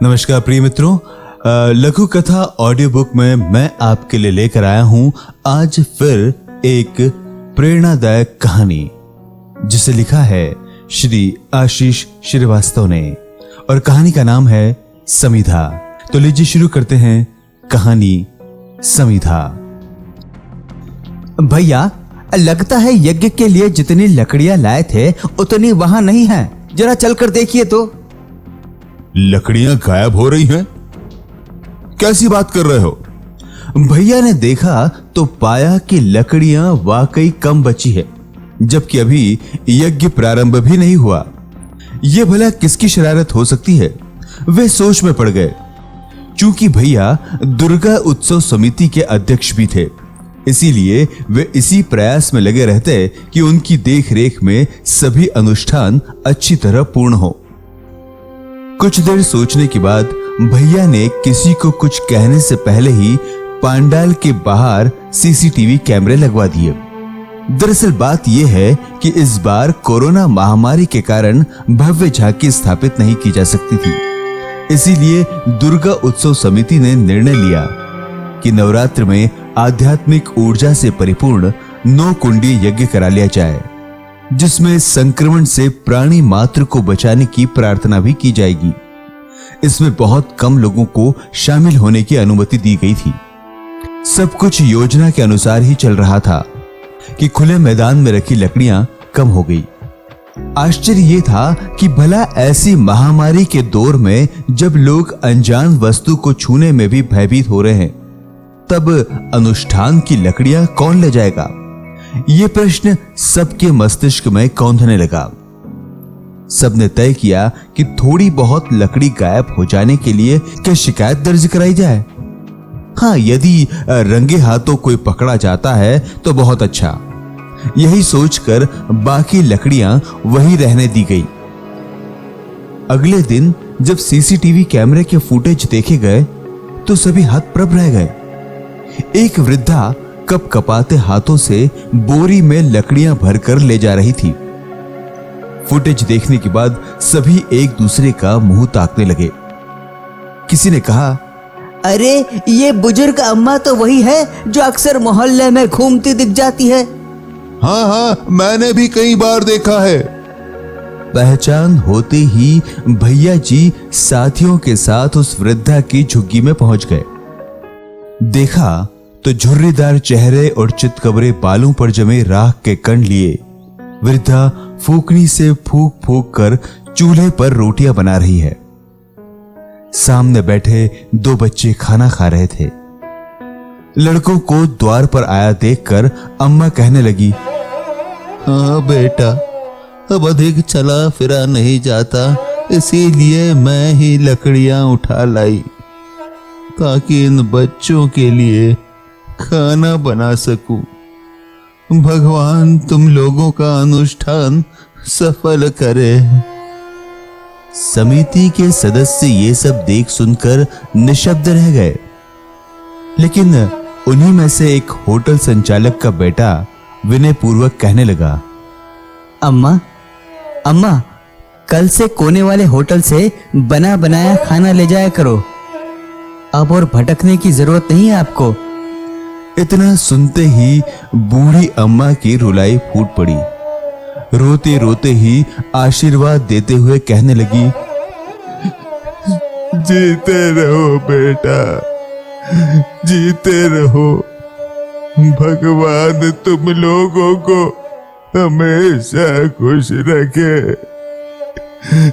नमस्कार प्रिय मित्रों, लघु कथा ऑडियो बुक में मैं आपके लिए लेकर आया हूं आज फिर एक प्रेरणादायक कहानी, जिसे लिखा है श्री आशीष श्रीवास्तव ने, और कहानी का नाम है समिधा। तो लीजिए शुरू करते हैं कहानी समिधा। भैया, लगता है यज्ञ के लिए जितनी लकड़ियां लाए थे उतनी वहां नहीं है, जरा चलकर देखिए तो। लकड़ियां गायब हो रही हैं? कैसी बात कर रहे हो? भैया ने देखा तो पाया कि लकड़ियां वाकई कम बची है, जबकि अभी यज्ञ प्रारंभ भी नहीं हुआ। यह भला किसकी शरारत हो सकती है? वे सोच में पड़ गए। चूंकि भैया दुर्गा उत्सव समिति के अध्यक्ष भी थे, इसीलिए वे इसी प्रयास में लगे रहते कि उनकी देखरेख में सभी अनुष्ठान अच्छी तरह पूर्ण हो। कुछ देर सोचने के बाद भैया ने किसी को कुछ कहने से पहले ही पांडाल के बाहर सीसीटीवी कैमरे लगवा दिए। दरअसल बात यह है कि इस बार कोरोना महामारी के कारण भव्य झांकी स्थापित नहीं की जा सकती थी, इसीलिए दुर्गा उत्सव समिति ने निर्णय लिया कि नवरात्र में आध्यात्मिक ऊर्जा से परिपूर्ण 9 कुंडीय यज्ञ करा लिया जाए, जिसमें संक्रमण से प्राणी मात्र को बचाने की प्रार्थना भी की जाएगी। इसमें बहुत कम लोगों को शामिल होने की अनुमति दी गई थी। सब कुछ योजना के अनुसार ही चल रहा था कि खुले मैदान में रखी लकड़ियां कम हो गई। आश्चर्य यह था कि भला ऐसी महामारी के दौर में जब लोग अनजान वस्तु को छूने में भी भयभीत हो रहे हैं, तब अनुष्ठान की लकड़ियां कौन ले जाएगा? यह प्रश्न सबके मस्तिष्क में कौंधने लगा। सबने तय किया कि थोड़ी बहुत लकड़ी गायब हो जाने के लिए क्या शिकायत दर्ज कराई जाए। हाँ, यदि रंगे हाथों कोई पकड़ा जाता है तो बहुत अच्छा। यही सोचकर बाकी लकड़ियां वहीं रहने दी गई। अगले दिन जब सीसीटीवी कैमरे के फुटेज देखे गए तो सभी हतप्रभ रह गए। एक वृद्धा कपकपाते हाथों से बोरी में लकड़ियां भरकर ले जा रही थी। फुटेज देखने के बाद सभी एक दूसरे का मुंह ताकने लगे। किसी ने कहा, अरे ये बुजुर्ग अम्मा तो वही है जो अक्सर मोहल्ले में घूमती दिख जाती है। हाँ, मैंने भी कई बार देखा है। पहचान होते ही भैया जी साथियों के साथ उस वृद्धा की झुग्गी में पहुंच गए। देखा तो झुर्रीदार चेहरे और चितकबरे बालों पर जमे राख के कण लिए वृद्धा फूकनी से फूक फूक कर चूल्हे पर रोटियां बना रही है। सामने बैठे 2 बच्चे खाना खा रहे थे। लड़कों को द्वार पर आया देखकर अम्मा कहने लगी, हाँ बेटा, अब अधिक चला फिरा नहीं जाता, इसीलिए मैं ही लकड़ियां उठा लाई ताकि इन बच्चों के लिए खाना बना सकूं। भगवान तुम लोगों का अनुष्ठान सफल करे। समिति के सदस्य ये सब देख सुनकर निशब्द रह गए, लेकिन उन्हीं में से एक होटल संचालक का बेटा विनय पूर्वक कहने लगा, अम्मा, कल से कोने वाले होटल से बना बनाया खाना ले जाया करो। अब और भटकने की जरूरत नहीं है आपको। इतना सुनते ही बूढ़ी अम्मा की रुलाई फूट पड़ी। रोते रोते ही आशीर्वाद देते हुए कहने लगी, जीते रहो बेटा, जीते रहो। भगवान तुम लोगों को हमेशा खुश रखे,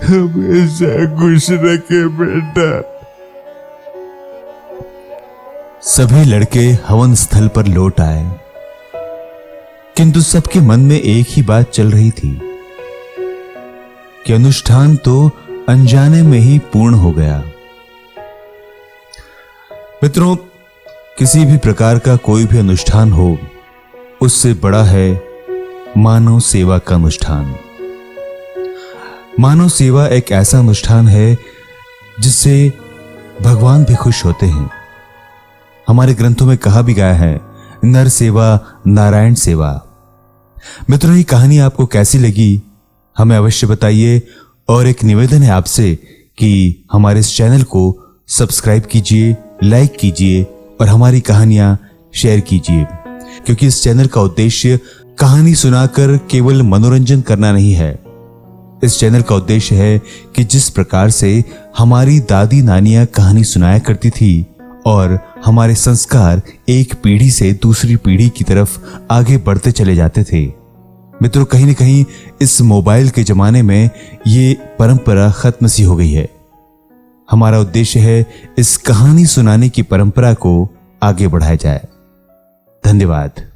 हमेशा खुश रखे बेटा। सभी लड़के हवन स्थल पर लौट आए, किंतु सबके मन में एक ही बात चल रही थी कि अनुष्ठान तो अनजाने में ही पूर्ण हो गया। मित्रों, किसी भी प्रकार का कोई भी अनुष्ठान हो, उससे बड़ा है मानव सेवा का अनुष्ठान। मानव सेवा एक ऐसा अनुष्ठान है जिससे भगवान भी खुश होते हैं। हमारे ग्रंथों में कहा भी गया है, नर सेवा नारायण सेवा। मित्रों, ये कहानी आपको कैसी लगी हमें अवश्य बताइए, और एक निवेदन है आपसे कि हमारे इस चैनल को सब्सक्राइब कीजिए, लाइक कीजिए और हमारी कहानियां शेयर कीजिए, क्योंकि इस चैनल का उद्देश्य कहानी सुनाकर केवल मनोरंजन करना नहीं है। इस चैनल का उद्देश्य है कि जिस प्रकार से हमारी दादी नानियां कहानी सुनाया करती थी और हमारे संस्कार एक पीढ़ी से दूसरी पीढ़ी की तरफ आगे बढ़ते चले जाते थे। मित्रों, कहीं न कहीं इस मोबाइल के जमाने में ये परंपरा खत्म सी हो गई है। हमारा उद्देश्य है इस कहानी सुनाने की परंपरा को आगे बढ़ाया जाए। धन्यवाद।